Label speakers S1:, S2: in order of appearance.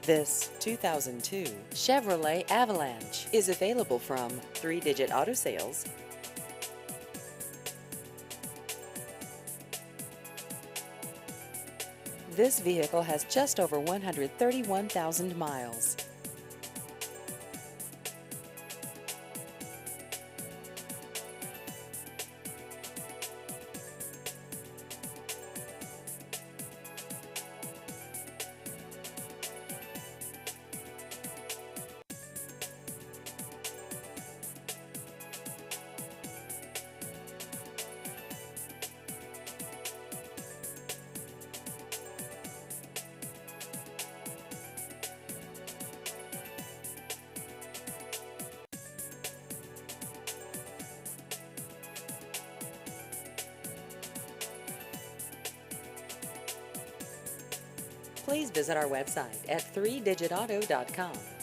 S1: This 2002 Chevrolet Avalanche is available from 3-Digit Auto Sales. This vehicle has just over 131,000 miles. Please visit our website at 3digitauto.com.